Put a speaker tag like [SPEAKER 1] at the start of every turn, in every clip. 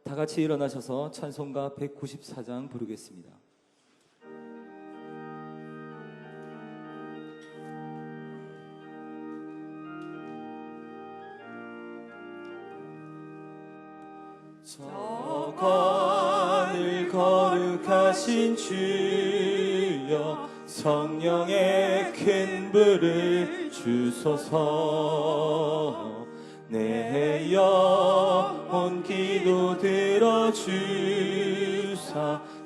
[SPEAKER 1] 다 같이 일어나셔서 찬송가 194장 부르겠습니다. 저 거늘 거룩하신 주여 성령의 큰 불을 주소서. 내 영혼 기도 들어주사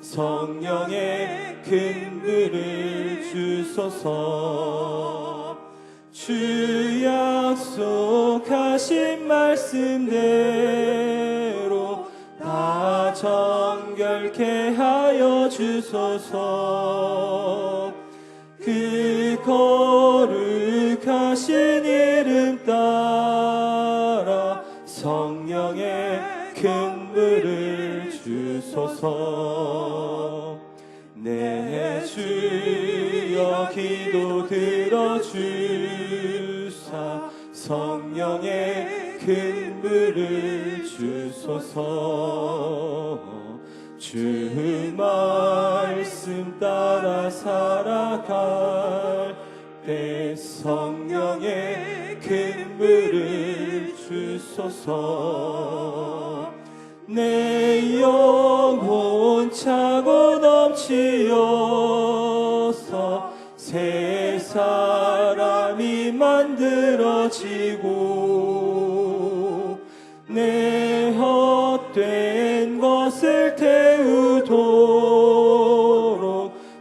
[SPEAKER 1] 성령의 큰 불을 주소서. 주 약속하신 말씀대로 다 정결케 하여 주소서. 그 거룩하신 이름 따라 성령의 큰 불을 주소서. 내 주여 기도 들어주사 성령의 큰 불을 주소서. 주 말씀 따라 살아갈 때 성령의 큰 불을 주소서. 내 영혼 차고 넘치어서 새 사람이 만들어지고 내 헛된 것을 태우도록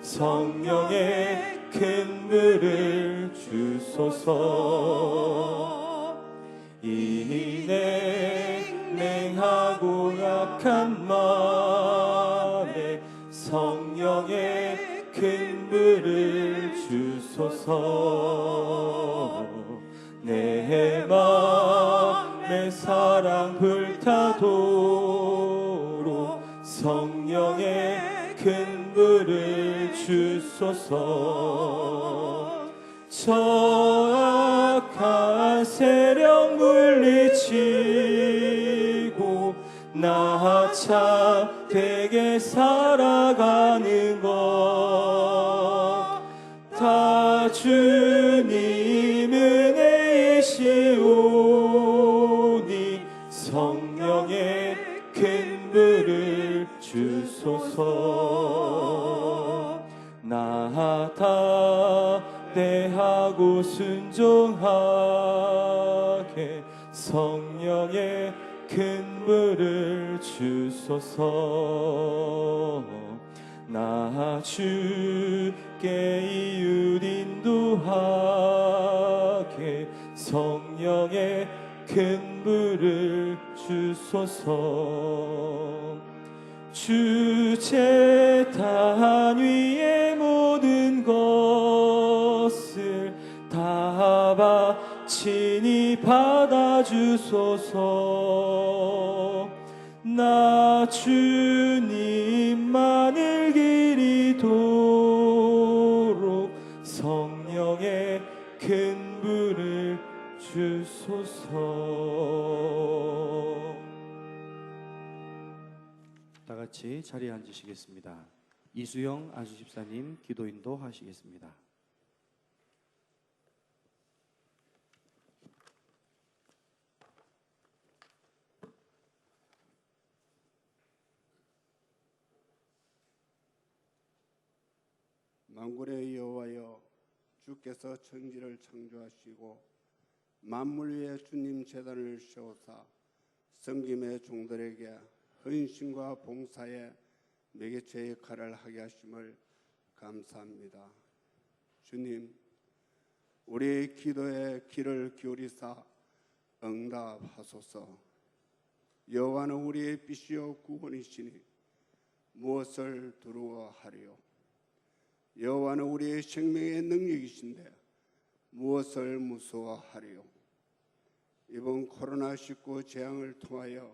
[SPEAKER 1] 성령의 큰 불을 주소서. 이 냉랭하고 약한 마음에 성령의 큰 불을 주소서. 내 마음에 사랑 불타도록 성령의 큰 불을 주소서. 저 악한 세력 물리치고 나 참되게 살아가는 것 다 주님 은혜이시오니 성령의 큰 불을 주소서. 나 담대하고 순종하게 성령의 큰 불을 주소서. 나 주께 이웃 인도하게 성령의 큰 불을 주소서. 주 제단 위의 모든 것을 다 바치니 받아주소서. 나 주님만을 기리도록 성령의 큰 불을 주소서.
[SPEAKER 2] 다 같이 자리에 앉으시겠습니다. 이수영 안수집사님 기도 인도하시겠습니다.
[SPEAKER 3] 만군의 여호와여, 주께서 천지를 창조하시고 만물 위에 주님 제단을 세우사 섬김의 종들에게 헌신과 봉사의 매개체 역할을 하게 하심을 감사합니다. 주님, 우리의 기도에 귀를 기울이사 응답하소서. 여호와는 우리의 빛이요 구원이시니 무엇을 두려워하리요. 여호와는 우리의 생명의 능력이신데 무엇을 무서워하리요. 이번 코로나19 재앙을 통하여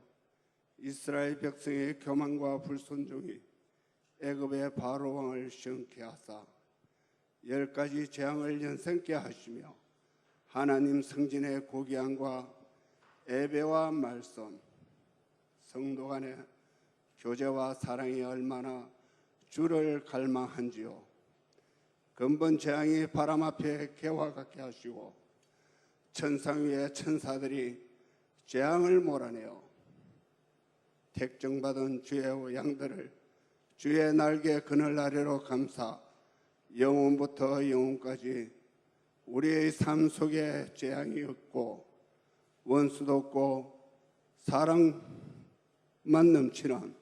[SPEAKER 3] 이스라엘 백성의 교만과 불순종이 애굽의 바로 왕을 시험케 하사 10가지 재앙을 연상케 하시며 하나님 성진의 고귀함과 예배와 말씀, 성도 간의 교제와 사랑이 얼마나 주를 갈망한지요. 근본 재앙이 바람 앞에 개와 같게 하시고 천상 위의 천사들이 재앙을 몰아내어 택정받은 주의 양들을 주의 날개 그늘 아래로 감사 영혼부터 영혼까지 우리의 삶 속에 재앙이 없고 원수도 없고 사랑만 넘치는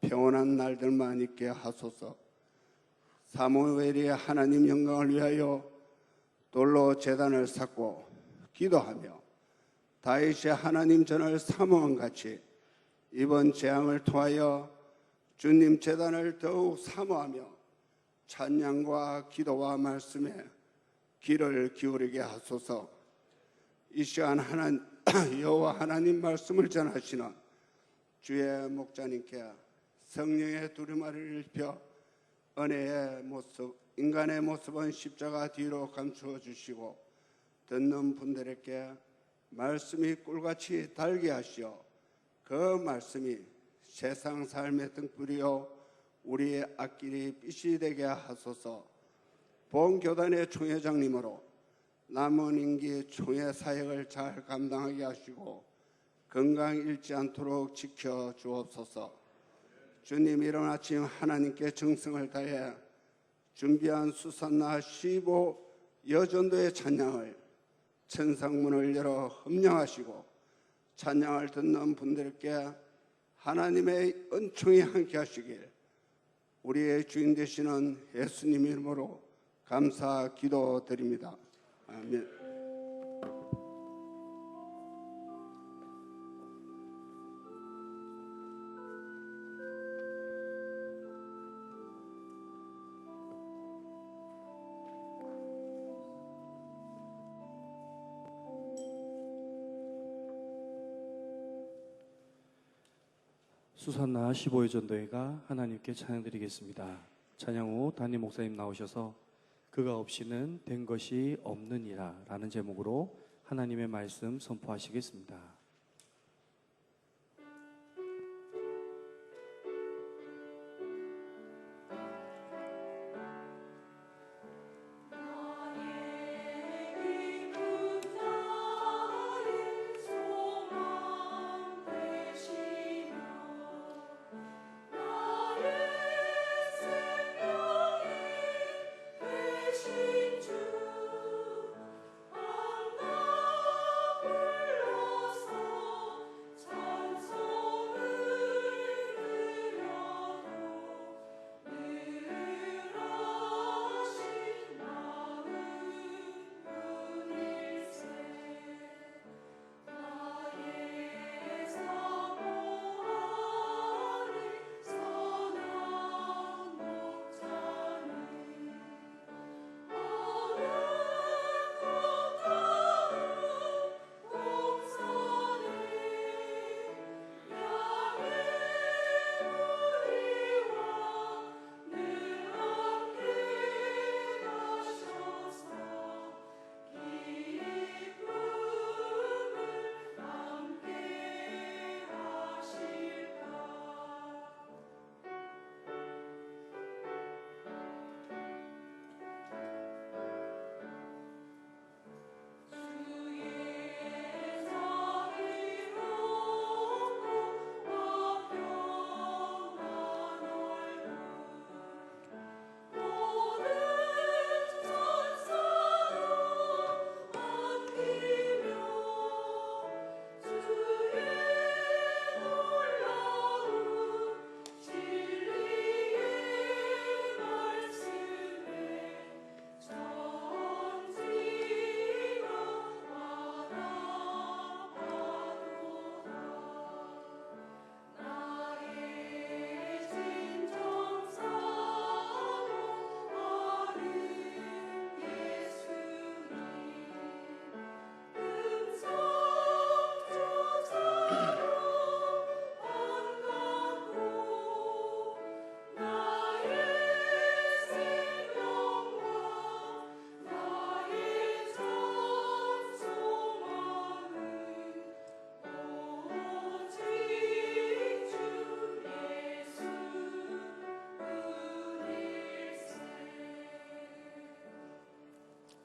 [SPEAKER 3] 평온한 날들만 있게 하소서. 사무엘이 하나님 영광을 위하여 돌로 제단을 쌓고 기도하며 다윗이 하나님 전을 사모한 같이 이번 재앙을 통하여 주님 제단을 더욱 사모하며 찬양과 기도와 말씀에 귀를 기울이게 하소서. 이 시간 여호와 하나님 말씀을 전하시는 주의 목자님께 성령의 두루마리를 입혀 은혜의 모습, 인간의 모습은 십자가 뒤로 감추어 주시고 듣는 분들에게 말씀이 꿀같이 달게 하시어 그 말씀이 세상 삶의 등불이요 우리의 앞길이 빛이 되게 하소서. 본교단의 총회장님으로 남은 임기 총회 사역을 잘 감당하게 하시고 건강 잃지 않도록 지켜 주옵소서. 주님, 이른 아침 하나님께 정성을 다해 준비한 수산나 15 여전도의 찬양을 천상문을 열어 흠령하시고 찬양을 듣는 분들께 하나님의 은총이 함께 하시길 우리의 주인 되시는 예수님 이름으로 감사 기도드립니다. 아멘.
[SPEAKER 2] 수산나 15회 전도회가 하나님께 찬양드리겠습니다. 찬양 후 담임 목사님 나오셔서 그가 없이는 된 것이 없느니라 라는 제목으로 하나님의 말씀 선포하시겠습니다.
[SPEAKER 4] 주 안나 불러서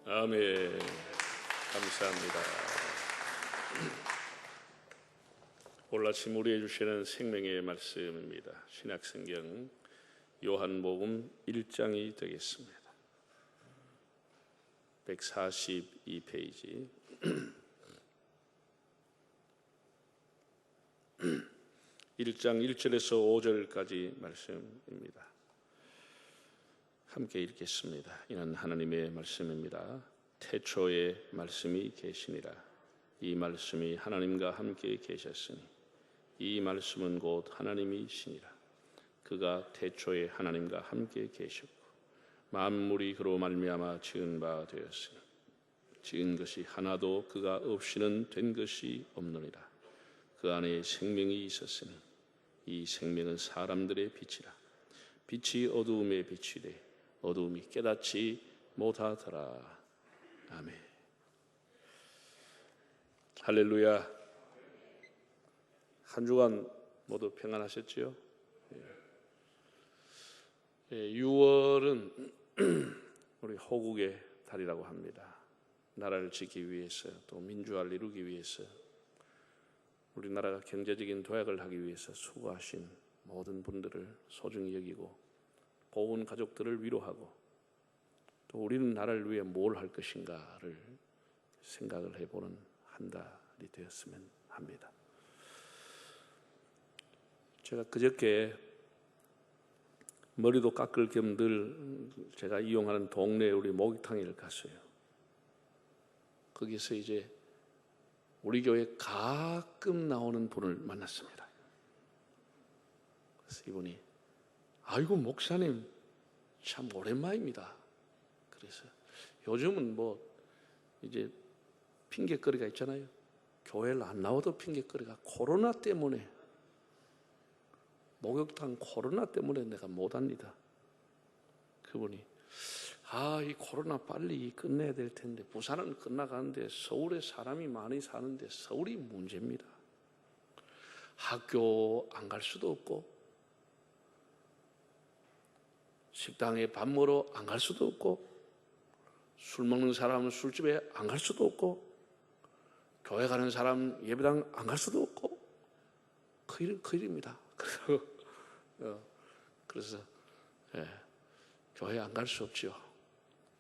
[SPEAKER 4] 아멘. 감사합니다. 오늘 아침 우리에게 주시는 생명의 말씀입니다. 신약성경 요한복음 1장이 되겠습니다. 142페이지. 1장 1절에서 5절까지 말씀입니다. 함께 읽겠습니다. 이는 하나님의 말씀입니다. 태초에 말씀이 계시니라. 이 말씀이 하나님과 함께 계셨으니 이 말씀은 곧 하나님이시니라. 그가 태초에 하나님과 함께 계셨고 만물이 그로 말미암아 지은 바 되었으니 지은 것이 하나도 그가 없이는 된 것이 없느니라. 그 안에 생명이 있었으니 이 생명은 사람들의 빛이라. 빛이 어두움에 비치되 어두움이 깨닫지 못하더라. 아멘. 할렐루야. 한 주간 모두 평안하셨지요? 6월은 우리 호국의 달이라고 합니다. 나라를 지키기 위해서 또 민주화를 이루기 위해서 우리나라가 경제적인 도약을 하기 위해서 수고하신 모든 분들을 소중히 여기고 고운 가족들을 위로하고 또 우리는 나라를 위해 뭘 할 것인가를 생각을 해보는 한 달이 되었으면 합니다. 제가 그저께 머리도 깎을 겸 늘 제가 이용하는 동네 우리 목욕탕을 갔어요. 거기서 이제 우리 교회 가끔 나오는 분을 만났습니다. 그래서 이분이 아이고 목사님 참 오랜만입니다. 그래서 요즘은 뭐 이제 핑계거리가 있잖아요. 교회를 안 나와도 핑계거리가 코로나 때문에 목욕탕 코로나 때문에 내가 못 합니다. 그분이 이 코로나 빨리 끝내야 될 텐데 부산은 끝나가는데 서울에 사람이 많이 사는데 서울이 문제입니다. 학교 안 갈 수도 없고 식당에 밥 먹으러 안 갈 수도 없고 술 먹는 사람은 술집에 안 갈 수도 없고 교회 가는 사람 예배당 안 갈 수도 없고 그 일입니다. 그래서 교회 안 갈 수 없죠.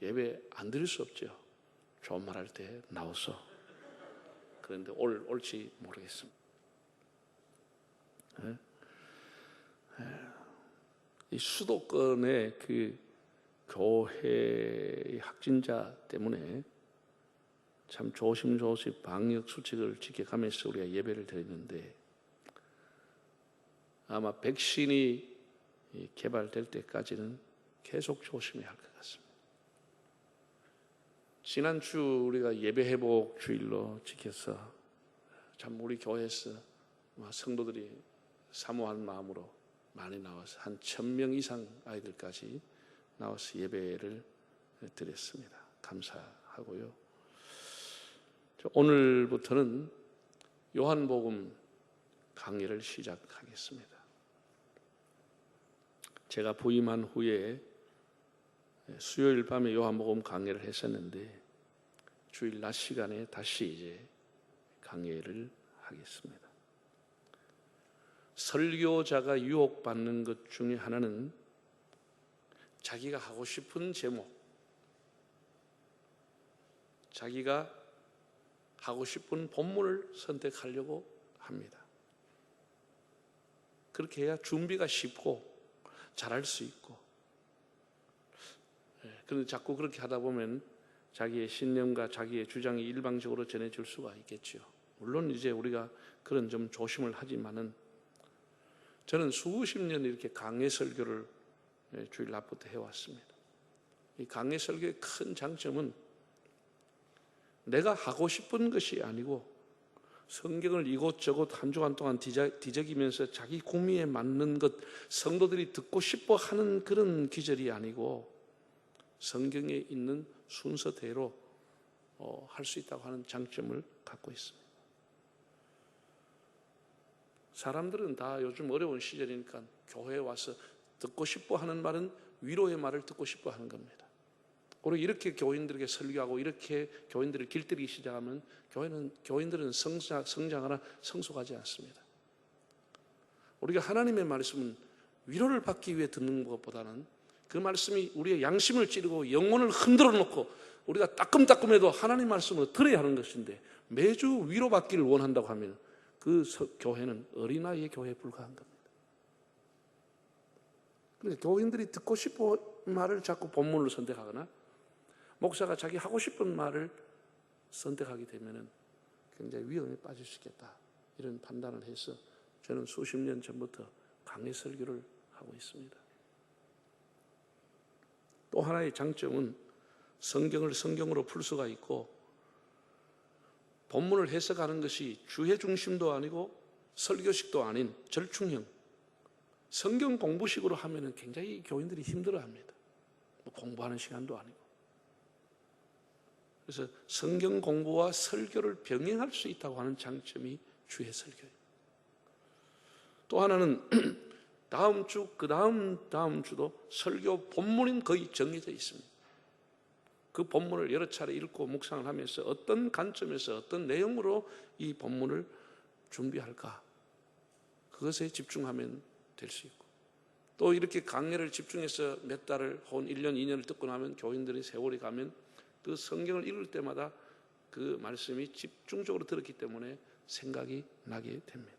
[SPEAKER 4] 예배 안 드릴 수 없죠. 좋은 말 할 때 나와서. 그런데 옳지 모르겠습니다. 이 수도권의 그 교회의 확진자 때문에 참 조심조심 방역 수칙을 지켜가면서 우리가 예배를 드리는데 아마 백신이 개발될 때까지는 계속 조심해야 할 것 같습니다. 지난주 우리가 예배회복 주일로 지켜서 참 우리 교회에서 성도들이 사모한 마음으로 많이 나와서 한 1000명 이상 아이들까지 나와서 예배를 드렸습니다. 감사하고요. 오늘부터는 요한복음 강의를 시작하겠습니다. 제가 부임한 후에 수요일 밤에 요한복음 강의를 했었는데 주일 낮 시간에 다시 이제 강의를 하겠습니다. 설교자가 유혹받는 것 중에 하나는 자기가 하고 싶은 제목, 자기가 하고 싶은 본문을 선택하려고 합니다. 그렇게 해야 준비가 쉽고 잘할 수 있고, 그런데 자꾸 그렇게 하다 보면 자기의 신념과 자기의 주장이 일방적으로 전해질 수가 있겠죠. 물론 이제 우리가 그런 좀 조심을 하지만은 저는 수십 년 이렇게 강해 설교를 주일 낮부터 해왔습니다. 이 강해 설교의 큰 장점은 내가 하고 싶은 것이 아니고 성경을 이곳저곳 한 주간 동안 뒤적이면서 자기 구미에 맞는 것, 성도들이 듣고 싶어 하는 그런 기절이 아니고 성경에 있는 순서대로 할 수 있다고 하는 장점을 갖고 있습니다. 사람들은 다 요즘 어려운 시절이니까 교회에 와서 듣고 싶어 하는 말은 위로의 말을 듣고 싶어 하는 겁니다. 우리 이렇게 교인들에게 설교하고 이렇게 교인들을 길들이기 시작하면 교인들은 성장하나 성숙하지 않습니다. 우리가 하나님의 말씀은 위로를 받기 위해 듣는 것보다는 그 말씀이 우리의 양심을 찌르고 영혼을 흔들어 놓고 우리가 따끔따끔해도 하나님 말씀을 들어야 하는 것인데, 매주 위로받기를 원한다고 하면 그 교회는 어린아이의 교회에 불과한 겁니다. 그러니까 교인들이 듣고 싶은 말을 자꾸 본문을 선택하거나 목사가 자기 하고 싶은 말을 선택하게 되면 굉장히 위험에 빠질 수 있겠다, 이런 판단을 해서 저는 수십 년 전부터 강해 설교를 하고 있습니다. 또 하나의 장점은 성경을 성경으로 풀 수가 있고, 본문을 해석하는 것이 주의 중심도 아니고 설교식도 아닌 절충형 성경 공부식으로 하면 굉장히 교인들이 힘들어합니다. 공부하는 시간도 아니고. 그래서 성경 공부와 설교를 병행할 수 있다고 하는 장점이 주의 설교예요. 또 하나는 다음 주, 그 다음 주도 설교 본문은 거의 정해져 있습니다. 그 본문을 여러 차례 읽고 묵상을 하면서 어떤 관점에서 어떤 내용으로 이 본문을 준비할까, 그것에 집중하면 될 수 있고, 또 이렇게 강해를 집중해서 몇 달을 혹은 1년, 2년을 듣고 나면 교인들이 세월이 가면 그 성경을 읽을 때마다 그 말씀이 집중적으로 들었기 때문에 생각이 나게 됩니다.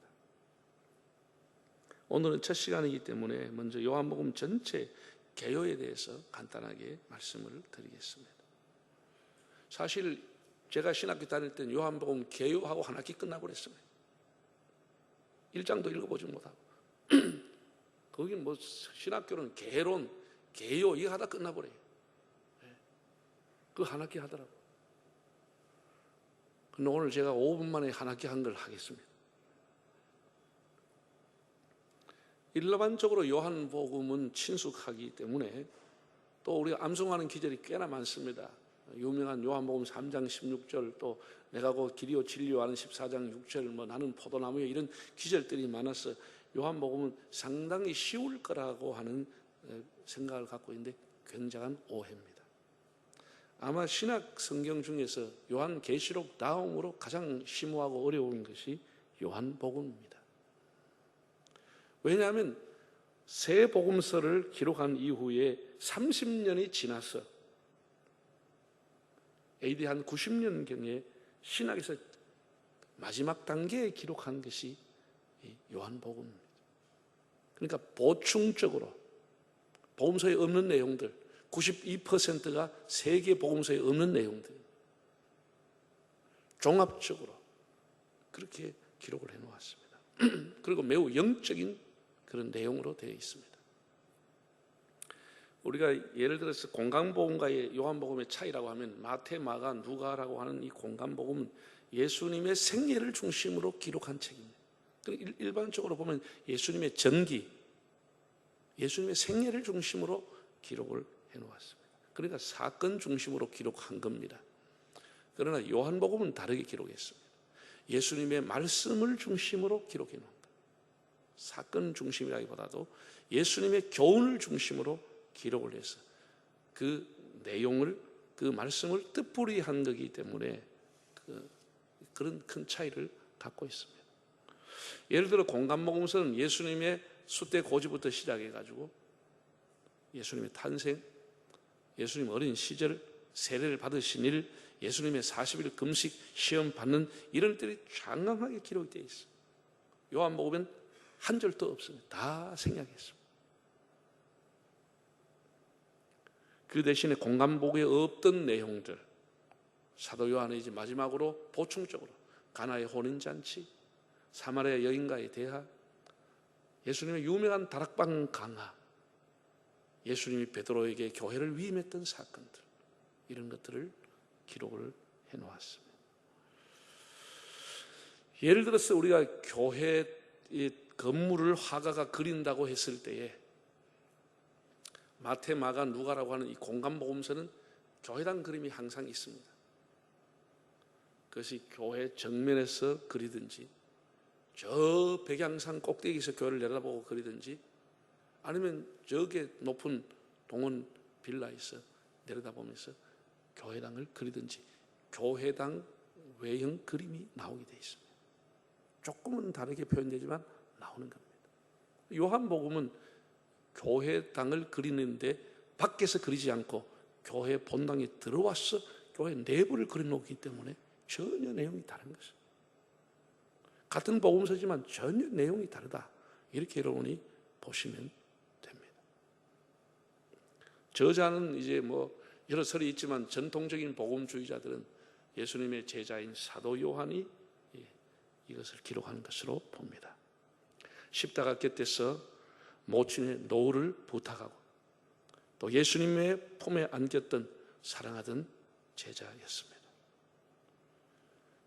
[SPEAKER 4] 오늘은 첫 시간이기 때문에 먼저 요한복음 전체 개요에 대해서 간단하게 말씀을 드리겠습니다. 사실 제가 신학교 다닐 때는 요한복음 개요하고 한 학기 끝나고 그랬습니다. 1장도 읽어보지 못하고. 거긴 뭐 신학교는 개론, 개요 이거 하다 끝나버려요. 그 한 학기 하더라고요. 근데 오늘 제가 5분 만에 한 학기 한 걸 하겠습니다. 일반적으로 요한복음은 친숙하기 때문에 또 우리가 암송하는 기절이 꽤나 많습니다. 유명한 요한복음 3장 16절, 또 내가 곧 길이요 진리요 하는 14장 6절, 뭐 나는 포도나무요, 이런 기절들이 많아서 요한복음은 상당히 쉬울 거라고 하는 생각을 갖고 있는데 굉장한 오해입니다. 아마 신약 성경 중에서 요한계시록 다음으로 가장 심오하고 어려운 것이 요한복음입니다. 왜냐하면 새 복음서를 기록한 이후에 30년이 지나서 AD 한 90년경에 신학에서 마지막 단계에 기록한 것이 요한복음입니다. 그러니까 보충적으로 복음서에 없는 내용들, 92%가 세계 복음서에 없는 내용들, 종합적으로 그렇게 기록을 해놓았습니다. 그리고 매우 영적인 그런 내용으로 되어 있습니다. 우리가 예를 들어서 공간복음과의 요한복음의 차이라고 하면 마태, 마가, 누가라고 하는 이 공간복음은 예수님의 생애를 중심으로 기록한 책입니다. 일반적으로 보면 예수님의 전기, 예수님의 생애를 중심으로 기록을 해놓았습니다. 그러니까 사건 중심으로 기록한 겁니다. 그러나 요한복음은 다르게 기록했습니다. 예수님의 말씀을 중심으로 기록해 놓은 것. 사건 중심이라기보다도 예수님의 교훈을 중심으로 기록을 해서 그 내용을, 그 말씀을 뜻풀이한 거기 때문에 그런 큰 차이를 갖고 있습니다. 예를 들어 공간복음서는 예수님의 숫대 고지부터 시작해가지고 예수님의 탄생, 예수님 어린 시절, 세례를 받으신 일, 예수님의 40일 금식, 시험 받는 이런 일들이 장황하게 기록되어 있어요. 요한복음은 한 절도 없습니다. 다 생략했습니다. 그 대신에 공간복음에 없던 내용들, 사도 요한의 이제 마지막으로 보충적으로 가나의 혼인잔치, 사마리아 여인과의 대화, 예수님의 유명한 다락방 강화, 예수님이 베드로에게 교회를 위임했던 사건들, 이런 것들을 기록을 해놓았습니다. 예를 들어서 우리가 교회 건물을 화가가 그린다고 했을 때에 마태, 마가, 누가라고 하는 이 공간복음서는 교회당 그림이 항상 있습니다. 그것이 교회 정면에서 그리든지 저 백양산 꼭대기에서 교회를 내다보고 그리든지 아니면 저게 높은 동원 빌라에서 내려다보면서 교회당을 그리든지 교회당 외형 그림이 나오게 되어 있습니다. 조금은 다르게 표현되지만 나오는 겁니다. 요한복음은 교회당을 그리는데 밖에서 그리지 않고 교회 본당에 들어와서 교회 내부를 그려놓기 때문에 전혀 내용이 다른 것입니다. 같은 복음서지만 전혀 내용이 다르다. 이렇게 여러분이 보시면 됩니다. 저자는 이제 뭐 여러 설이 있지만 전통적인 복음주의자들은 예수님의 제자인 사도 요한이 이것을 기록한 것으로 봅니다. 십자가 곁에서 모친의 노를 부탁하고 또 예수님의 품에 안겼던 사랑하던 제자였습니다.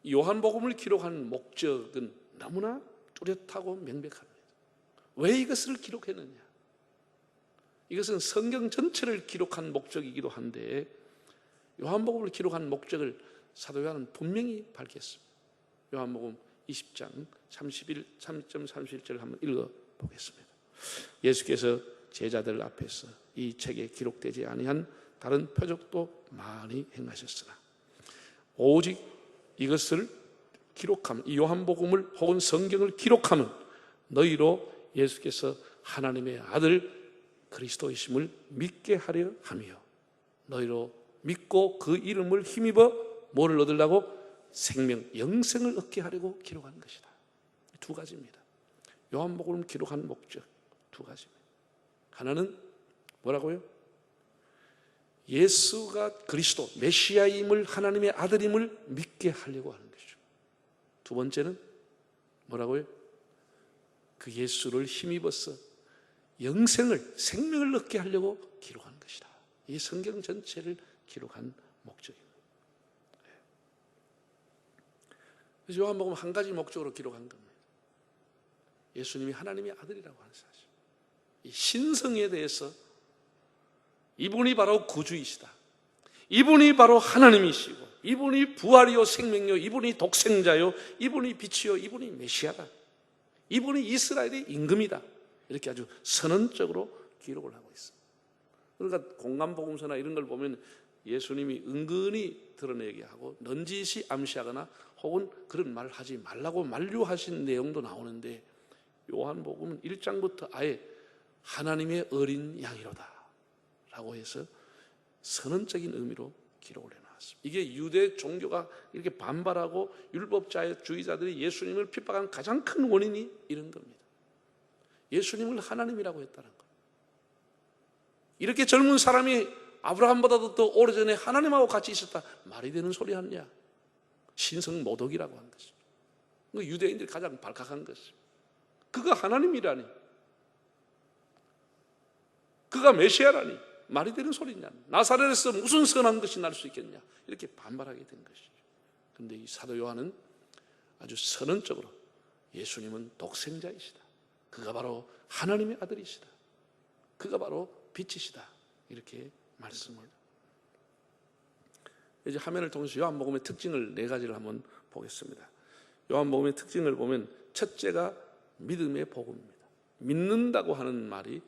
[SPEAKER 4] 요한복음을 기록한 목적은 너무나 뚜렷하고 명백합니다. 왜 이것을 기록했느냐? 이것은 성경 전체를 기록한 목적이기도 한데 요한복음을 기록한 목적을 사도 요한은 분명히 밝혔습니다. 요한복음 20장 3.31절을 한번 읽어보겠습니다. 예수께서 제자들 앞에서 이 책에 기록되지 아니한 다른 표적도 많이 행하셨으나 오직 이것을 기록하면, 이 요한복음을 혹은 성경을 기록하면 너희로 예수께서 하나님의 아들 그리스도이심을 믿게 하려 하며 너희로 믿고 그 이름을 힘입어 뭐를 얻으려고? 생명, 영생을 얻게 하려고 기록한 것이다. 두 가지입니다. 요한복음을 기록한 목적 두 가지입니다. 하나는 뭐라고요? 예수가 그리스도 메시아임을, 하나님의 아들임을 믿게 하려고 하는 것이죠. 두 번째는 뭐라고요? 그 예수를 힘입어서 영생을, 생명을 얻게 하려고 기록한 것이다. 이 성경 전체를 기록한 목적입니다. 그래서 요한복음 한 가지 목적으로 기록한 겁니다. 예수님이 하나님의 아들이라고 하는 사실, 이 신성에 대해서 이분이 바로 구주이시다, 이분이 바로 하나님이시고, 이분이 부활이요 생명이요, 이분이 독생자요, 이분이 빛이요, 이분이 메시아다, 이분이 이스라엘의 임금이다, 이렇게 아주 선언적으로 기록을 하고 있습니다. 그러니까 공간복음서나 이런 걸 보면 예수님이 은근히 드러내게 하고 넌지시 암시하거나 혹은 그런 말을 하지 말라고 만류하신 내용도 나오는데 요한복음은 1장부터 아예 하나님의 어린 양이로다 라고 해서 선언적인 의미로 기록을 해놨습니다. 이게 유대 종교가 이렇게 반발하고 율법주의자들이 예수님을 핍박한 가장 큰 원인이 이런 겁니다. 예수님을 하나님이라고 했다는 것. 이렇게 젊은 사람이 아브라함보다도 더 오래전에 하나님하고 같이 있었다, 말이 되는 소리 하느냐? 신성 모독이라고 한 것이죠. 유대인들이 가장 발칵한 것이죠. 그가 하나님이라니, 그가 메시아라니 말이 되는 소리냐? 나사렛에서 무슨 선한 것이 날 수 있겠냐? 이렇게 반발하게 된 것이죠. 그런데 이 사도 요한은 아주 선언적으로 예수님은 독생자이시다, 그가 바로 하나님의 아들이시다, 그가 바로 빛이시다, 이렇게 말씀을. 이제 화면을 통해서 요한복음의 특징을 네 가지를 한번 보겠습니다. 요한복음의 특징을 보면 첫째가 믿음의 복음입니다. 믿는다고 하는 말이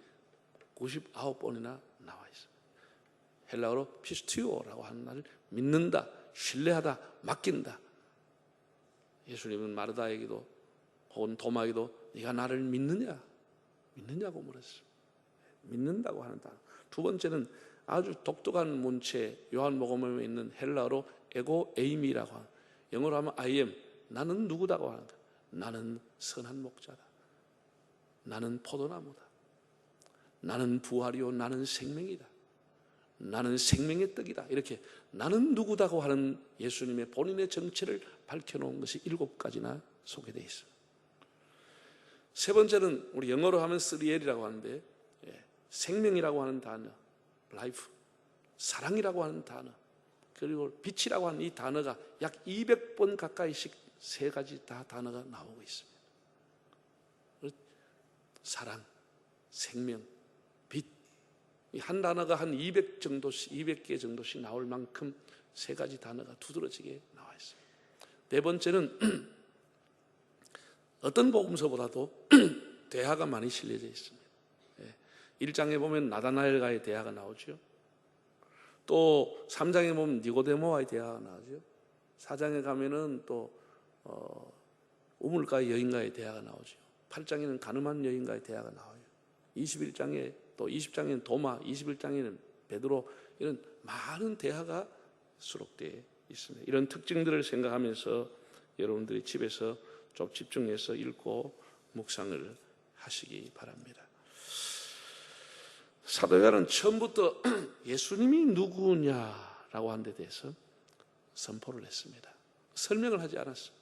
[SPEAKER 4] 99번이나 나와 있습니다. 헬라어로 피스티오라고 하는 말을 믿는다, 신뢰하다, 맡긴다. 예수님은 마르다에게도 혹은 도마에게도 네가 나를 믿느냐고 물었어요. 믿는다고 하는 단어. 두 번째는 아주 독특한 문체, 요한복음에 있는 헬라어로 에고 에이미라고 하는, 영어로 하면 I am, 나는 누구다고 하는 것. 나는 선한 목자다, 나는 포도나무다, 나는 부활이요 나는 생명이다, 나는 생명의 떡이다, 이렇게 나는 누구다고 하는 예수님의 본인의 정체를 밝혀놓은 것이 7가지나 소개되어 있습니다. 세 번째는 우리 영어로 하면 3L이라고 하는데, 생명이라고 하는 단어, 라이프, 사랑이라고 하는 단어, 그리고 빛이라고 하는 이 단어가 약 200번 가까이씩 세 가지 다 단어가 나오고 있습니다. 사랑, 생명, 빛, 이 한 단어가 한 200개 정도씩 나올 만큼 세 가지 단어가 두드러지게 나와 있습니다. 네 번째는 어떤 복음서보다도 대화가 많이 실려져 있습니다. 1장에 보면 나다나엘과의 대화가 나오죠. 또 3장에 보면 니고데모와의 대화가 나오죠. 4장에 가면은 또 우물가의 여인과의 대화가 나오죠. 8장에는 가늠한 여인과의 대화가 나와요. 21장에 또 20장에는 도마, 21장에는 베드로, 이런 많은 대화가 수록되어 있습니다. 이런 특징들을 생각하면서 여러분들이 집에서 좀 집중해서 읽고 묵상을 하시기 바랍니다. 사도 요한은 처음부터 예수님이 누구냐라고 하는 데 대해서 선포를 했습니다. 설명을 하지 않았어요.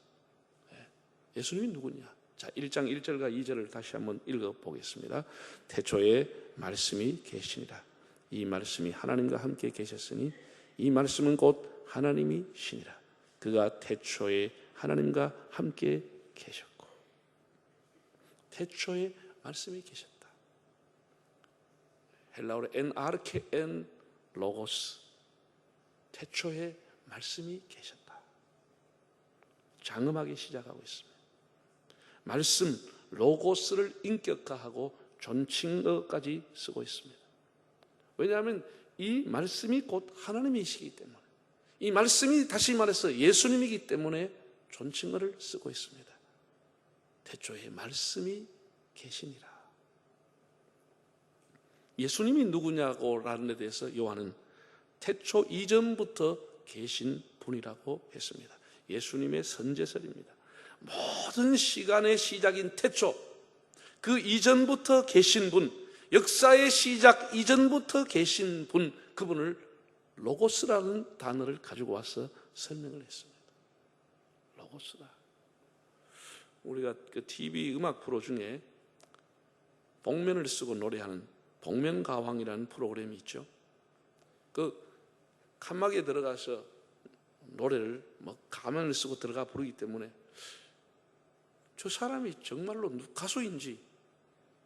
[SPEAKER 4] 예수님이 누구냐? 자, 1장 1절과 2절을 다시 한번 읽어보겠습니다. 태초에 말씀이 계시니라. 이 말씀이 하나님과 함께 계셨으니 이 말씀은 곧 하나님이 시니라. 그가 태초에 하나님과 함께 계셨고. 태초에 말씀이 계셨다. 헬라어로 엔아르케엔 로고스. 태초에 말씀이 계셨다. 장엄하게 시작하고 있습니다. 말씀, 로고스를 인격화하고 존칭어까지 쓰고 있습니다. 왜냐하면 이 말씀이 곧 하나님이시기 때문에, 이 말씀이 다시 말해서 예수님이기 때문에 존칭어를 쓰고 있습니다. 태초에 말씀이 계시니라. 예수님이 누구냐고 라는 데 대해서 요한은 태초 이전부터 계신 분이라고 했습니다. 예수님의 선제설입니다. 모든 시간의 시작인 태초, 그 이전부터 계신 분, 역사의 시작 이전부터 계신 분, 그분을 로고스라는 단어를 가지고 와서 설명을 했습니다. 로고스다. 우리가 그 TV 음악 프로 중에 복면을 쓰고 노래하는 복면가왕이라는 프로그램이 있죠. 그 칸막이에 들어가서 노래를 가면을 쓰고 들어가 부르기 때문에 저 사람이 정말로 가수인지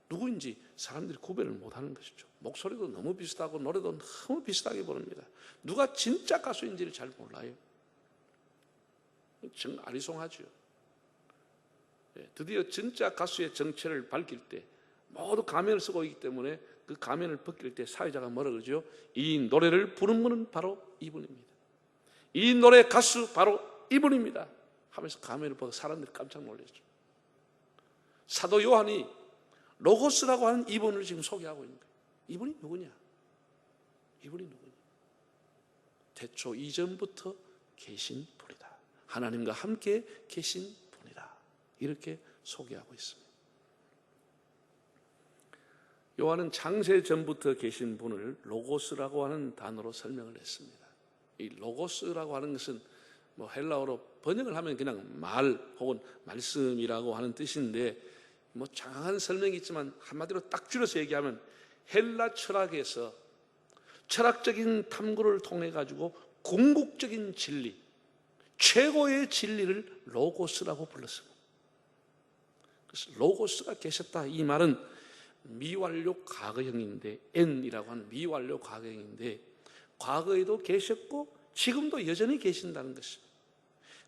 [SPEAKER 4] 누구인지 사람들이 구별을 못하는 것이죠. 목소리도 너무 비슷하고 노래도 너무 비슷하게 부릅니다. 누가 진짜 가수인지를 잘 몰라요. 아리송하죠. 드디어 진짜 가수의 정체를 밝힐 때 모두 가면을 쓰고 있기 때문에 그 가면을 벗길 때 사회자가 뭐라 그러죠? 이 노래를 부른 분은 바로 이분입니다. 이 노래 가수 바로 이분입니다 하면서 가면을 벗고 사람들이 깜짝 놀랐죠. 사도 요한이 로고스라고 하는 이분을 지금 소개하고 있는 거예요. 이분이 누구냐? 이분이 누구냐? 태초 이전부터 계신 분이다. 하나님과 함께 계신 분이다. 이렇게 소개하고 있습니다. 요한은 창세 전부터 계신 분을 로고스라고 하는 단어로 설명을 했습니다. 이 로고스라고 하는 것은 헬라어로 번역을 하면 그냥 말 혹은 말씀이라고 하는 뜻인데 장황한 설명이 있지만 한마디로 딱 줄여서 얘기하면 헬라 철학에서 철학적인 탐구를 통해 가지고 궁극적인 진리, 최고의 진리를 로고스라고 불렀습니다. 그래서 로고스가 계셨다, 이 말은 미완료 과거형인데, N이라고 하는 미완료 과거형인데 과거에도 계셨고 지금도 여전히 계신다는 것입니다.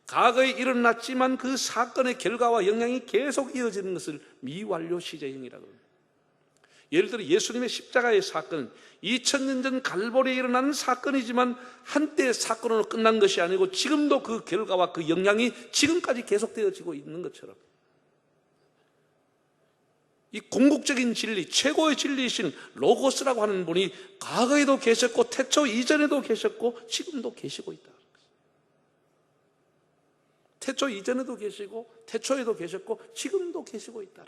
[SPEAKER 4] 과거에 일어났지만 그 사건의 결과와 영향이 계속 이어지는 것을 미완료 시제형이라고 합니다. 예를 들어 예수님의 십자가의 사건은 2000년 전 갈보리에 일어나는 사건이지만 한때의 사건으로 끝난 것이 아니고 지금도 그 결과와 그 영향이 지금까지 계속되어지고 있는 것처럼 이 궁극적인 진리, 최고의 진리이신 로고스라고 하는 분이 과거에도 계셨고 태초 이전에도 계셨고 지금도 계시고 있다. 태초 이전에도 계시고 태초에도 계셨고 지금도 계시고 있다.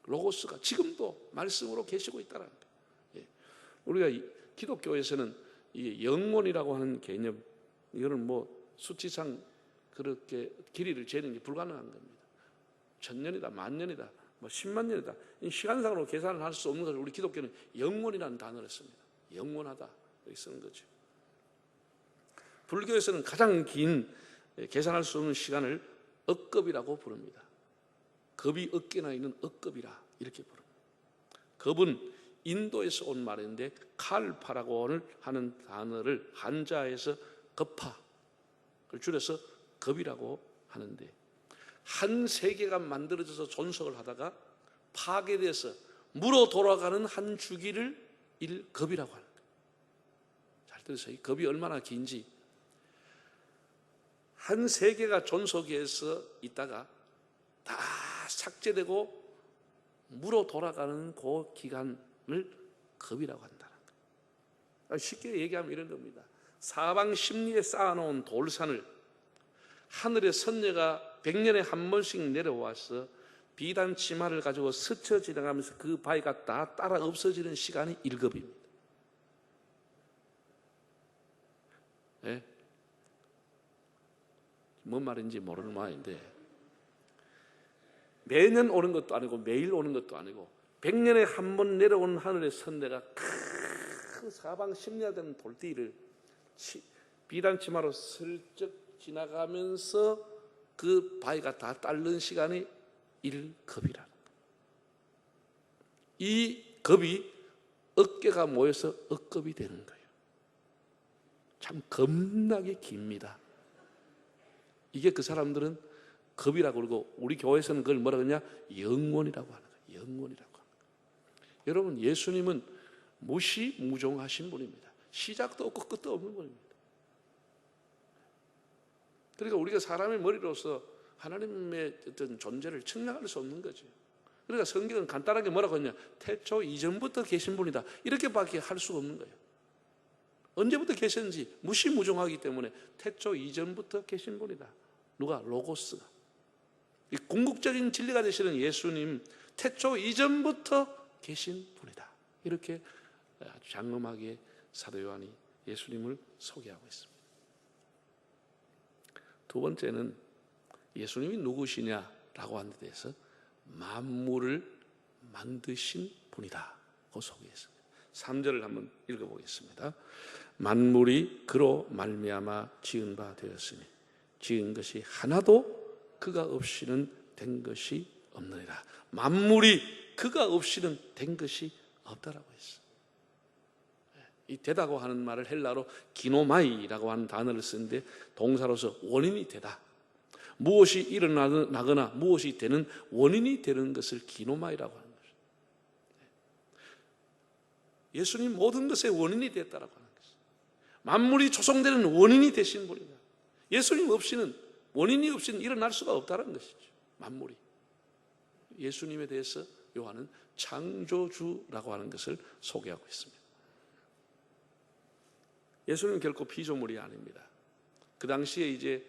[SPEAKER 4] 로고스가 지금도 말씀으로 계시고 있다는 거예요. 우리가 기독교에서는 이 영원이라고 하는 개념, 이거는 수치상 그렇게 길이를 재는 게 불가능한 겁니다. 1000년이다, 만년이다, 10만 년이다. 시간상으로 계산을 할 수 없는 것을 우리 기독교는 영원이라는 단어를 씁니다. 영원하다 이렇게 쓰는 거죠. 불교에서는 가장 긴 계산할 수 없는 시간을 억겁이라고 부릅니다. 겁이 어깨나 있는 억겁이라 이렇게 부릅니다. 겁은 인도에서 온 말인데 칼파라고 하는 단어를 한자에서 겁파를 줄여서 겁이라고 하는데 한 세계가 만들어져서 존속을 하다가 파괴돼서 무로 돌아가는 한 주기를 일겁이라고 하는 거예요. 잘 들으세요. 이 겁이 얼마나 긴지. 한 세계가 존속해서 있다가 다 삭제되고 무로 돌아가는 그 기간을 겁이라고 한다는 거예요. 쉽게 얘기하면 이런 겁니다. 사방 십리에 쌓아놓은 돌산을 하늘의 선녀가 100년에 한 번씩 내려와서 비단 치마를 가지고 스쳐 지나가면서 그 바위가 다 따라 없어지는 시간이 1급입니다. 네? 뭔 말인지 모르는 말인데, 매년 오는 것도 아니고 매일 오는 것도 아니고 100년에 한 번 내려오는 하늘의 선대가 큰 사방 십리가 되는 돌띠를 비단 치마로 슬쩍 지나가면서 그 바위가 다 따르는 시간이 1급이라는 거예요. 이 급이 어깨가 모여서 억급이 되는 거예요. 참 겁나게 깁니다. 이게 그 사람들은 급이라고 그러고, 우리 교회에서는 그걸 뭐라고 하냐? 영원이라고 하는 거예요. 영원이라고 하는 거예요. 여러분, 예수님은 무시무종하신 분입니다. 시작도 없고 끝도 없는 분입니다. 그러니까 우리가 사람의 머리로서 하나님의 어떤 존재를 측량할 수 없는 거죠. 그러니까 성경은 간단하게 뭐라고 하냐? 태초 이전부터 계신 분이다. 이렇게밖에 할 수가 없는 거예요. 언제부터 계셨는지 무시무종하기 때문에 태초 이전부터 계신 분이다. 누가? 로고스가. 이 궁극적인 진리가 되시는 예수님, 태초 이전부터 계신 분이다. 이렇게 아주 장엄하게 사도 요한이 예수님을 소개하고 있습니다. 두 번째는 예수님이 누구시냐라고 하는 데 대해서 만물을 만드신 분이다고 소개했습니다. 3절을 한번 읽어보겠습니다. 만물이 그로 말미암아 지은 바 되었으니 지은 것이 하나도 그가 없이는 된 것이 없느니라. 만물이 그가 없이는 된 것이 없다라고 했어요. 이 되다고 하는 말을 헬라로 기노마이라고 하는 단어를 쓰는데 동사로서 원인이 되다. 무엇이 일어나거나 무엇이 되는 원인이 되는 것을 기노마이라고 하는 것입니다. 예수님 모든 것의 원인이 됐다라고 하는 것입니다. 만물이 조성되는 원인이 되신 분이다. 예수님 없이는, 원인이 없이는 일어날 수가 없다는 것이죠. 만물이. 예수님에 대해서 요한은 창조주라고 하는 것을 소개하고 있습니다. 예수님은 결코 피조물이 아닙니다. 그 당시에 이제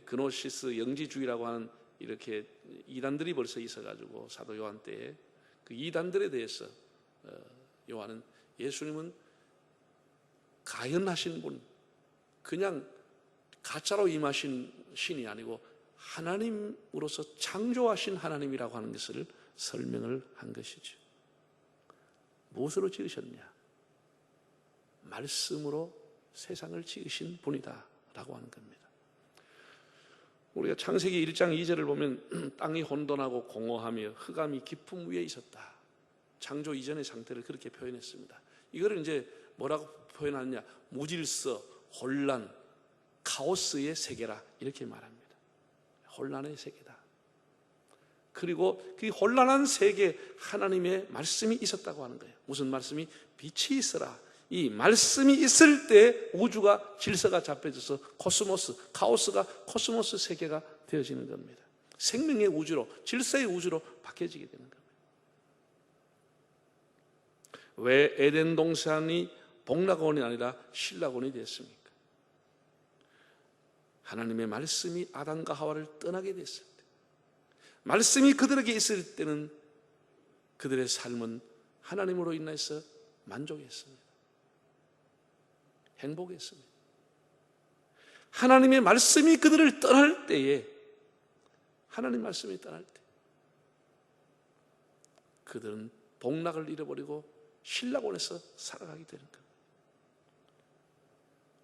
[SPEAKER 4] 그노시스 영지주의라고 하는 이렇게 이단들이 벌써 있어가지고 사도 요한 때에 그 이단들에 대해서 요한은 예수님은 가연하신 분, 그냥 가짜로 임하신 신이 아니고 하나님으로서 창조하신 하나님이라고 하는 것을 설명을 한 것이죠. 무엇으로 지으셨냐? 말씀으로 세상을 지으신 분이다 라고 하는 겁니다. 우리가 창세기 1장 2절을 보면 땅이 혼돈하고 공허하며 흑암이 깊음 위에 있었다. 창조 이전의 상태를 그렇게 표현했습니다. 이거를 이제 뭐라고 표현하느냐? 무질서, 혼란, 카오스의 세계라 이렇게 말합니다. 혼란의 세계다. 그리고 그 혼란한 세계에 하나님의 말씀이 있었다고 하는 거예요. 무슨 말씀이? 빛이 있어라. 이 말씀이 있을 때 우주가 질서가 잡혀져서 코스모스, 카오스가 코스모스 세계가 되어지는 겁니다. 생명의 우주로, 질서의 우주로 바뀌어지게 되는 겁니다. 왜 에덴 동산이 복락원이 아니라 신락원이 됐습니까? 하나님의 말씀이 아담과 하와를 떠나게 됐을 때, 말씀이 그들에게 있을 때는 그들의 삶은 하나님으로 인해서 만족했습니다. 행복했습니다. 하나님의 말씀이 그들을 떠날 때에, 하나님 말씀이 떠날 때 그들은 복락을 잃어버리고 신락원에서 살아가게 되는 겁니다.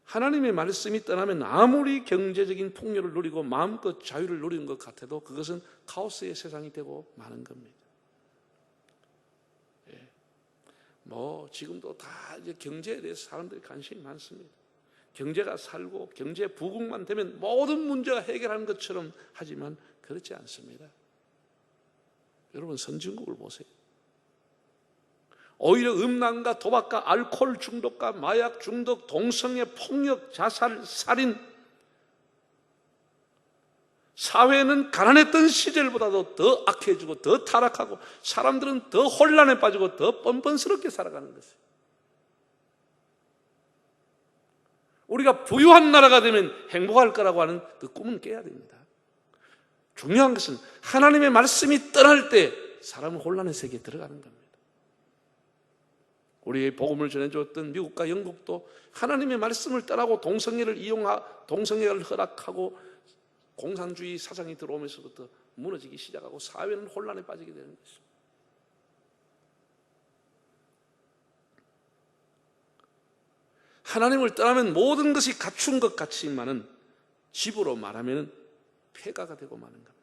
[SPEAKER 4] 하나님의 말씀이 떠나면 아무리 경제적인 풍요를 누리고 마음껏 자유를 누리는 것 같아도 그것은 카오스의 세상이 되고 마는 겁니다. 지금도 다 이제 경제에 대해서 사람들이 관심이 많습니다. 경제가 살고 경제 부흥만 되면 모든 문제가 해결하는 것처럼 하지만 그렇지 않습니다. 여러분 선진국을 보세요. 오히려 음란과 도박과 알코올 중독과 마약 중독, 동성애, 폭력, 자살, 살인, 사회는 가난했던 시절보다도 더 악해지고 더 타락하고 사람들은 더 혼란에 빠지고 더 뻔뻔스럽게 살아가는 것이에요. 우리가 부유한 나라가 되면 행복할 거라고 하는 그 꿈은 깨야 됩니다. 중요한 것은 하나님의 말씀이 떠날 때 사람은 혼란의 세계에 들어가는 겁니다. 우리의 복음을 전해주었던 미국과 영국도 하나님의 말씀을 떠나고 동성애를 허락하고 공산주의 사상이 들어오면서부터 무너지기 시작하고 사회는 혼란에 빠지게 되는 것입니다. 하나님을 떠나면 모든 것이 갖춘 것 같지만은 집으로 말하면 폐가가 되고 마는 겁니다.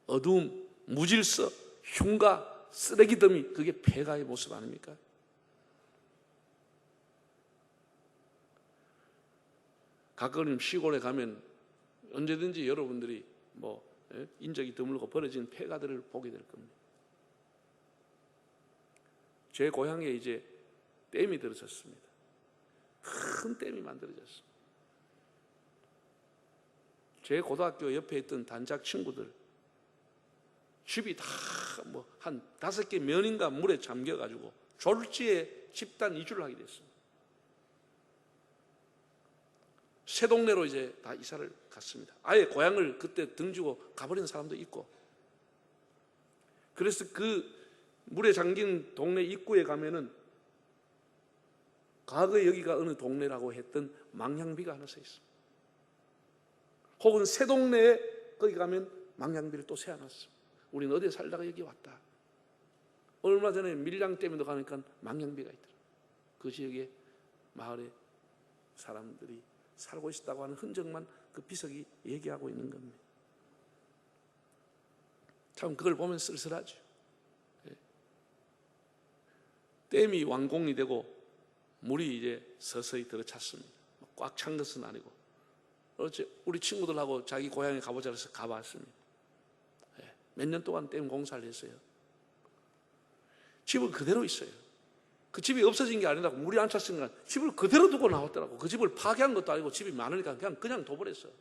[SPEAKER 4] 어두움, 무질서, 흉가, 쓰레기 더미, 그게 폐가의 모습 아닙니까? 가끔 시골에 가면 언제든지 여러분들이 인적이 드물고 버려진 폐가들을 보게 될 겁니다. 제 고향에 이제 댐이 들어섰습니다. 큰 댐이 만들어졌습니다. 제 고등학교 옆에 있던 단짝 친구들 집이 다 한 5개 면인가 물에 잠겨가지고 졸지에 집단 이주를 하게 됐습니다. 새 동네로 이제 다 이사를 갔습니다. 아예 고향을 그때 등지고 가버린 사람도 있고. 그래서 그 물에 잠긴 동네 입구에 가면은 과거에 여기가 어느 동네라고 했던 망향비가 하나 서 있습니다. 혹은 새 동네에 거기 가면 망향비를 또 세워놨습니다. 우리는 어디에 살다가 여기 왔다. 얼마 전에 밀양댐에도 가니까 망향비가 있더라. 그 지역에 마을에 사람들이 살고 있었다고 하는 흔적만 그 비석이 얘기하고 있는 겁니다. 참 그걸 보면 쓸쓸하죠. 댐이 완공이 되고 물이 이제 서서히 들어찼습니다. 꽉 찬 것은 아니고. 어째 우리 친구들하고 자기 고향에 가보자 해서 가봤습니다. 몇 년 동안 댐 공사를 했어요. 집은 그대로 있어요. 그 집이 없어진 게 아니라 물이 안 찼으니까 집을 그대로 두고 나왔더라고. 그 집을 파괴한 것도 아니고 집이 많으니까 그냥 둬버렸어요.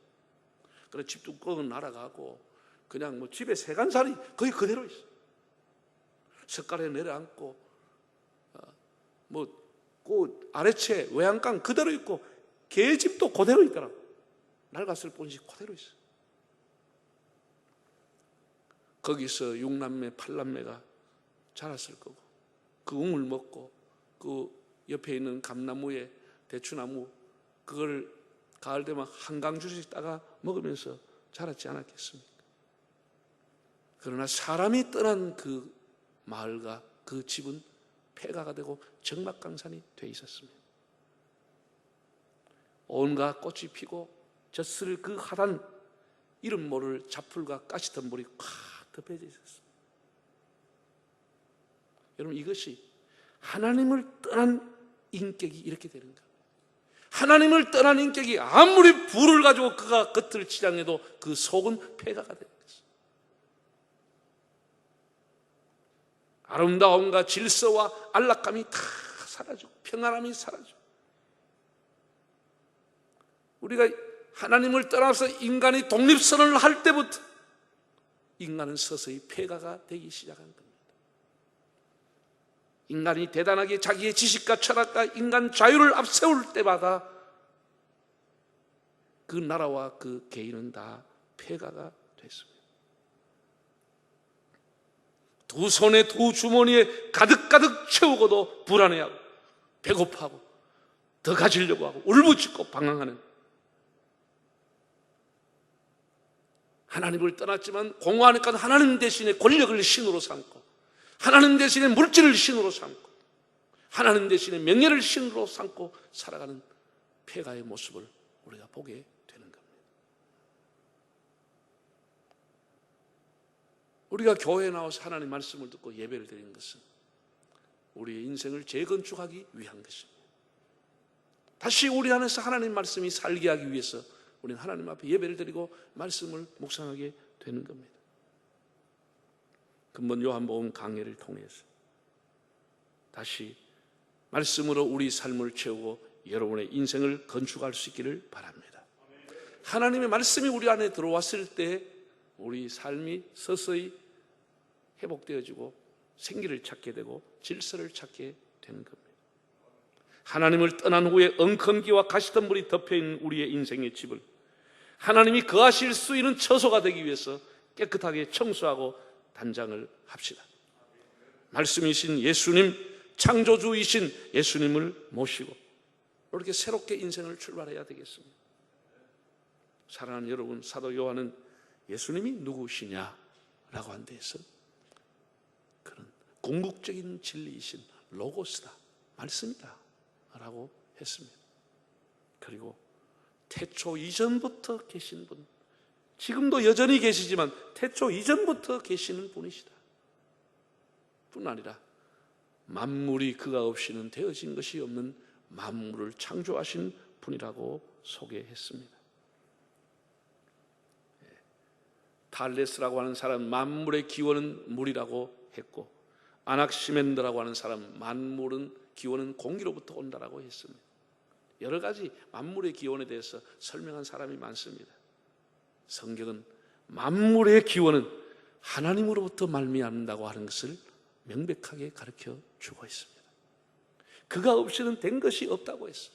[SPEAKER 4] 그래서 집 뚜껑은 날아가고 그냥 집에 세간살이 거의 그대로 있어요. 석가래 내려앉고 그 아래채 외양간 그대로 있고 개집도 그대로 있더라고. 낡았을 뿐이지 그대로 있어요. 거기서 6남매 8남매가 자랐을 거고 그 웅을 먹고 그 옆에 있는 감나무에 대추나무 그걸 가을 되면 한강 주씩 따가 먹으면서 자랐지 않았겠습니까? 그러나 사람이 떠난 그 마을과 그 집은 폐가가 되고 적막강산이 돼 있었습니다. 온갖 꽃이 피고 젖을 그 하단 이름 모를 잡풀과 가시덤불이 꽉 덮여져 있었습니다. 여러분 이것이 하나님을 떠난 인격이 이렇게 되는 겁니다. 하나님을 떠난 인격이 아무리 불을 가지고 그가 겉을 치장해도 그 속은 폐가가 되는 것입니다. 아름다움과 질서와 안락감이 다 사라지고 평안함이 사라지고 우리가 하나님을 떠나서 인간이 독립선언을 할 때부터 인간은 서서히 폐가가 되기 시작한 겁니다. 인간이 대단하게 자기의 지식과 철학과 인간 자유를 앞세울 때마다 그 나라와 그 개인은 다 폐가가 됐습니다. 두 손에 두 주머니에 가득가득 채우고도 불안해하고 배고파하고 더 가지려고 하고 울부짖고 방황하는 하나님을 떠났지만 공허하니까 하나님 대신에 권력을 신으로 삼고 하나님 대신에 물질을 신으로 삼고 하나님 대신에 명예를 신으로 삼고 살아가는 폐가의 모습을 우리가 보게 되는 겁니다. 우리가 교회에 나와서 하나님 말씀을 듣고 예배를 드리는 것은 우리의 인생을 재건축하기 위한 것입니다. 다시 우리 안에서 하나님 말씀이 살게 하기 위해서 우리는 하나님 앞에 예배를 드리고 말씀을 묵상하게 되는 겁니다. 근본 요한복음 강해를 통해서 다시 말씀으로 우리 삶을 채우고 여러분의 인생을 건축할 수 있기를 바랍니다. 하나님의 말씀이 우리 안에 들어왔을 때 우리 삶이 서서히 회복되어지고 생기를 찾게 되고 질서를 찾게 되는 겁니다. 하나님을 떠난 후에 엉겅기와 가시덤불이 덮여있는 우리의 인생의 집을 하나님이 거하실 수 있는 처소가 되기 위해서 깨끗하게 청소하고 단장을 합시다. 말씀이신 예수님, 창조주이신 예수님을 모시고 이렇게 새롭게 인생을 출발해야 되겠습니다. 사랑하는 여러분, 사도 요한은 예수님이 누구시냐라고 한 데에서 그런 궁극적인 진리이신 로고스다, 말씀이다 라고 했습니다. 그리고 태초 이전부터 계신 분, 지금도 여전히 계시지만 태초 이전부터 계시는 분이시다 뿐 아니라 만물이 그가 없이는 되어진 것이 없는 만물을 창조하신 분이라고 소개했습니다. 탈레스라고 하는 사람은 만물의 기원은 물이라고 했고, 아낙시멘드라고 하는 사람은 만물은 기원은 공기로부터 온다라고 했습니다. 여러 가지 만물의 기원에 대해서 설명한 사람이 많습니다. 성경은 만물의 기원은 하나님으로부터 말미암는다고 하는 것을 명백하게 가르쳐 주고 있습니다. 그가 없이는 된 것이 없다고 했어요.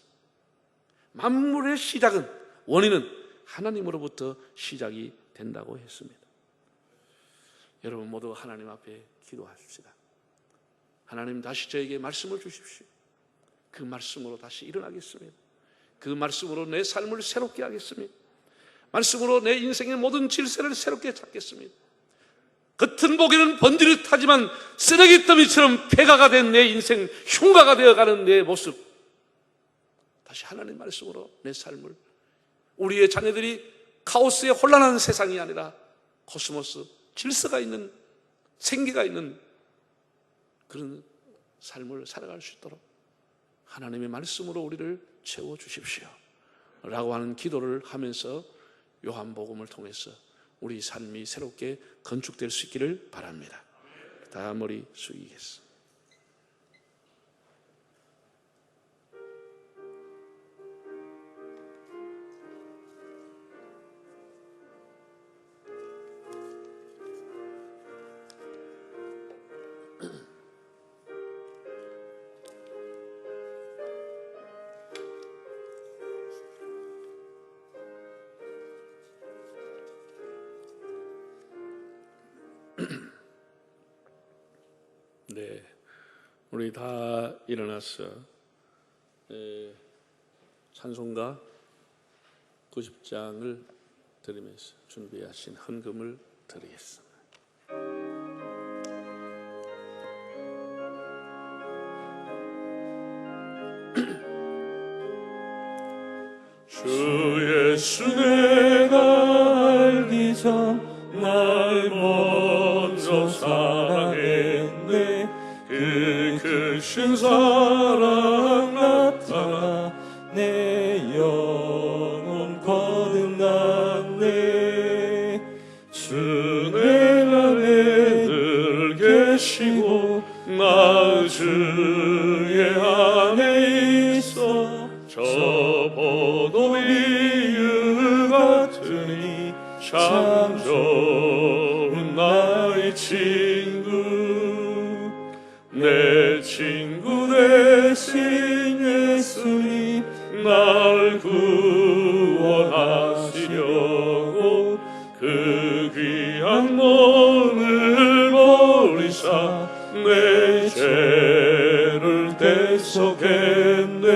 [SPEAKER 4] 만물의 시작은, 원인은 하나님으로부터 시작이 된다고 했습니다. 여러분 모두 하나님 앞에 기도하십시다. 하나님, 다시 저에게 말씀을 주십시오. 그 말씀으로 다시 일어나겠습니다. 그 말씀으로 내 삶을 새롭게 하겠습니다. 말씀으로 내 인생의 모든 질서를 새롭게 찾겠습니다. 겉은 보기는 번지르하지만 쓰레기 더미처럼 폐가가 된 내 인생, 흉가가 되어가는 내 모습, 다시 하나님 말씀으로 내 삶을, 우리의 자녀들이 카오스의 혼란한 세상이 아니라 코스모스, 질서가 있는, 생기가 있는 그런 삶을 살아갈 수 있도록 하나님의 말씀으로 우리를 채워주십시오 라고 하는 기도를 하면서 요한복음을 통해서 우리 삶이 새롭게 건축될 수 있기를 바랍니다. 다 머리 숙이겠습니다. 네, 우리 다 일어나서 찬송가 90장을 드리면서 준비하신 헌금을 드리겠습니다. 주 예수 내가 알기 전 날 먼저 사랑했네. 그 크신 사랑 나타나
[SPEAKER 1] 내 영혼 거듭났네.
[SPEAKER 4] 주 내 안에 늘 계시고 나 주의 안에 있어. 저 포도비유 같으니 참 좋은 나의 친구. 내 친구 되신 예수님 날 구원하시려고 그 귀한 몸을 버리사 내 죄를 대속했네.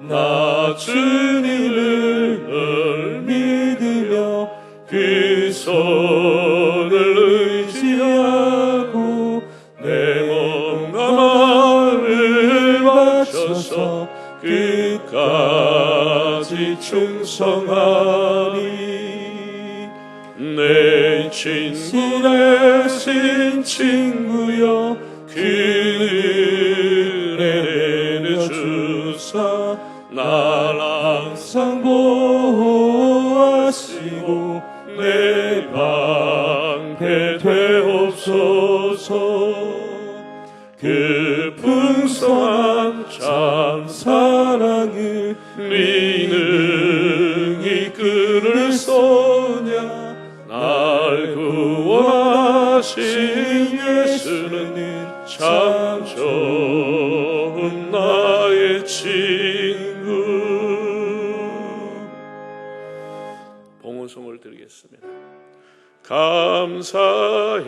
[SPEAKER 4] 나 주님을 늘 믿으며 그 손을 의지하고 내 몸과 마음을 바쳐서 끝까지 충성하니. 내 친구 대신 친구여 그 은혜 내려주사 날 항상 보호하시고 내 방패 되어
[SPEAKER 5] 주옵소서. 그 풍성한 참 사랑을 능히 끊을 소냐. 날 구원하신 예수는 참 좋은 나의 친구.
[SPEAKER 4] 봉헌송을 드리겠습니다.
[SPEAKER 5] 감사해요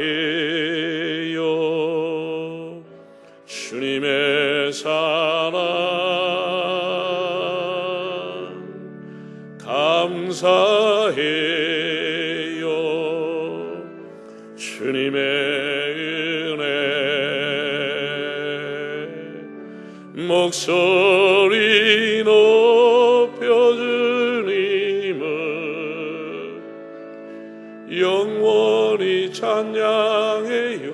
[SPEAKER 5] 주님의 사랑. 감사해요 주님의 은혜. 목소리 높여 주님을 영원히 찬양해요.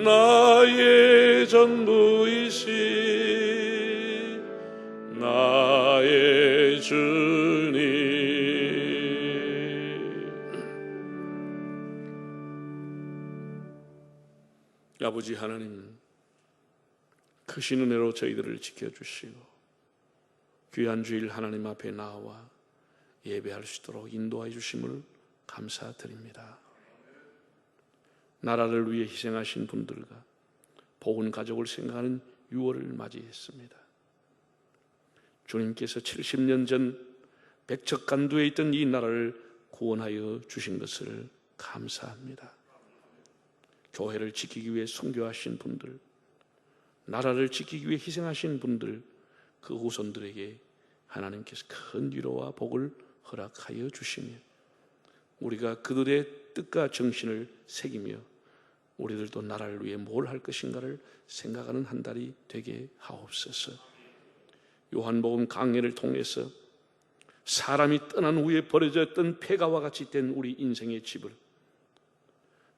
[SPEAKER 5] 나의 전부이시 나의 주님.
[SPEAKER 4] 아버지 하나님, 크신 은혜로 저희들을 지켜주시고 귀한 주일 하나님 앞에 나와 예배할 수 있도록 인도해 주심을 감사드립니다. 나라를 위해 희생하신 분들과 복은 가족을 생각하는 6월을 맞이했습니다. 주님께서 70년 전 백척간두에 있던 이 나라를 구원하여 주신 것을 감사합니다. 교회를 지키기 위해 선교하신 분들, 나라를 지키기 위해 희생하신 분들, 그 후손들에게 하나님께서 큰 위로와 복을 허락하여 주시며 우리가 그들의 뜻과 정신을 새기며 우리들도 나라를 위해 뭘 할 것인가를 생각하는 한 달이 되게 하옵소서. 요한복음 강해를 통해서 사람이 떠난 후에 버려졌던 폐가와 같이 된 우리 인생의 집을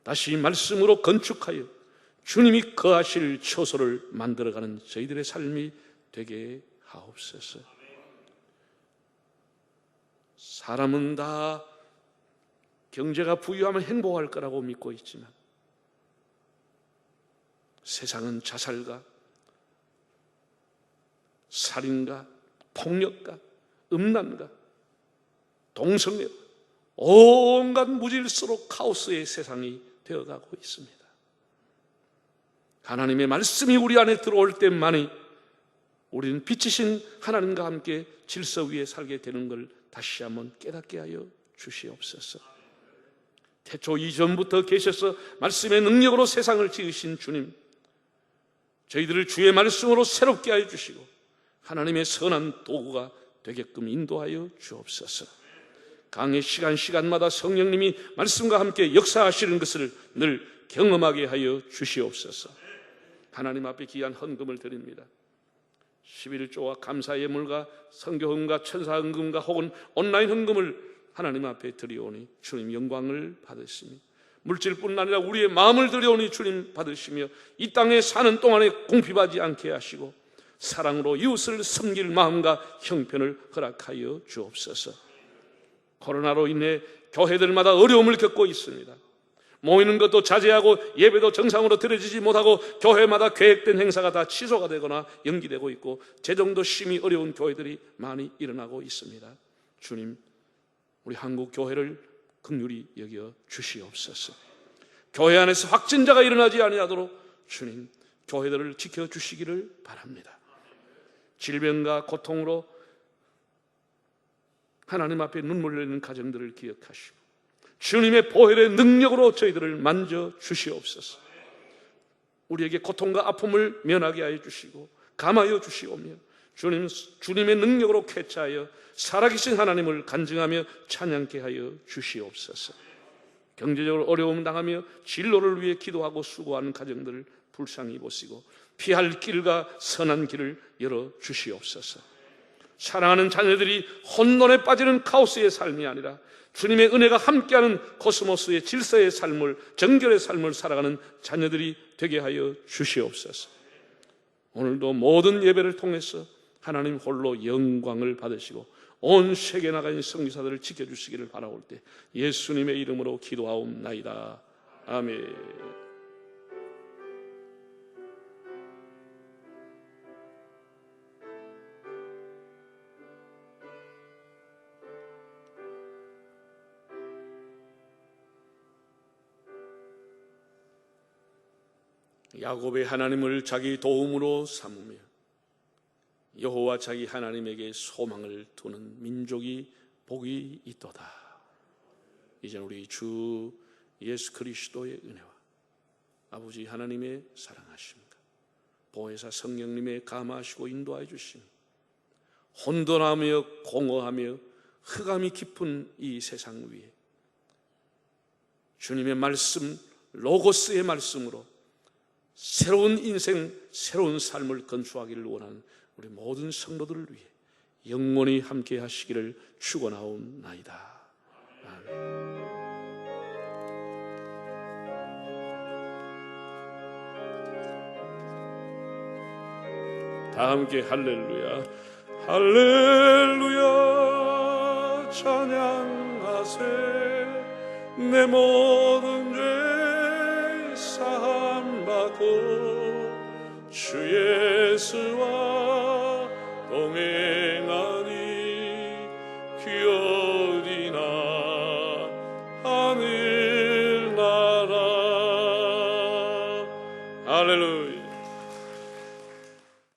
[SPEAKER 4] 다시 말씀으로 건축하여 주님이 거하실 처소를 만들어가는 저희들의 삶이 되게 하옵소서. 사람은 다 경제가 부유하면 행복할 거라고 믿고 있지만 세상은 자살과 살인과 폭력과 음란과 동성애, 온갖 무질서로 카오스의 세상이 되어가고 있습니다. 하나님의 말씀이 우리 안에 들어올 때만이 우리는 빛이신 하나님과 함께 질서 위에 살게 되는 걸 다시 한번 깨닫게 하여 주시옵소서. 태초 이전부터 계셔서 말씀의 능력으로 세상을 지으신 주님, 저희들을 주의 말씀으로 새롭게 하여 주시고 하나님의 선한 도구가 되게끔 인도하여 주옵소서. 강의 시간마다 성령님이 말씀과 함께 역사하시는 것을 늘 경험하게 하여 주시옵소서. 하나님 앞에 귀한 헌금을 드립니다. 11조와 감사 예물과 선교헌금과 천사헌금과 혹은 온라인 헌금을 하나님 앞에 드리오니 주님 영광을 받으시며 물질뿐 아니라 우리의 마음을 드리오니 주님 받으시며 이 땅에 사는 동안에 공핍하지 않게 하시고 사랑으로 이웃을 섬길 마음과 형편을 허락하여 주옵소서. 코로나로 인해 교회들마다 어려움을 겪고 있습니다. 모이는 것도 자제하고 예배도 정상으로 드려지지 못하고 교회마다 계획된 행사가 다 취소가 되거나 연기되고 있고 재정도 심히 어려운 교회들이 많이 일어나고 있습니다. 주님, 우리 한국 교회를 긍휼히 여겨 주시옵소서. 교회 안에서 확진자가 일어나지 아니하도록 주님 교회들을 지켜주시기를 바랍니다. 질병과 고통으로 하나님 앞에 눈물 흘리는 가정들을 기억하시고 주님의 보혈의 능력으로 저희들을 만져 주시옵소서. 우리에게 고통과 아픔을 면하게 하여 주시고 감하여 주시오며 주님의 능력으로 쾌차하여 살아계신 하나님을 간증하며 찬양케 하여 주시옵소서. 경제적으로 어려움 당하며 진로를 위해 기도하고 수고하는 가정들을 불쌍히 보시고 피할 길과 선한 길을 열어 주시옵소서. 사랑하는 자녀들이 혼돈에 빠지는 카오스의 삶이 아니라 주님의 은혜가 함께하는 코스모스의 질서의 삶을, 정결의 삶을 살아가는 자녀들이 되게 하여 주시옵소서. 오늘도 모든 예배를 통해서 하나님 홀로 영광을 받으시고 온 세계에 나가 있는 선교사들을 지켜주시기를 바라올 때 예수님의 이름으로 기도하옵나이다.
[SPEAKER 5] 아멘. 야곱의 하나님을 자기 도움으로 삼으며 여호와 자기 하나님에게 소망을 두는 민족이 복이 있도다. 이제 우리 주 예수 그리스도의 은혜와 아버지 하나님의 사랑하심과 보혜사 성령님의 감화하시고 인도하여 주심, 혼돈하며 공허하며 흑암이 깊은 이 세상 위에 주님의 말씀, 로고스의 말씀으로 새로운 인생, 새로운 삶을 건축하기를 원하는 우리 모든 성도들을 위해 영원히 함께 하시기를 축원하옵나이다. 아멘. 다 함께 할렐루야, 할렐루야 찬양하세. 내 모든 죄 사함 받고 주 예수와 동행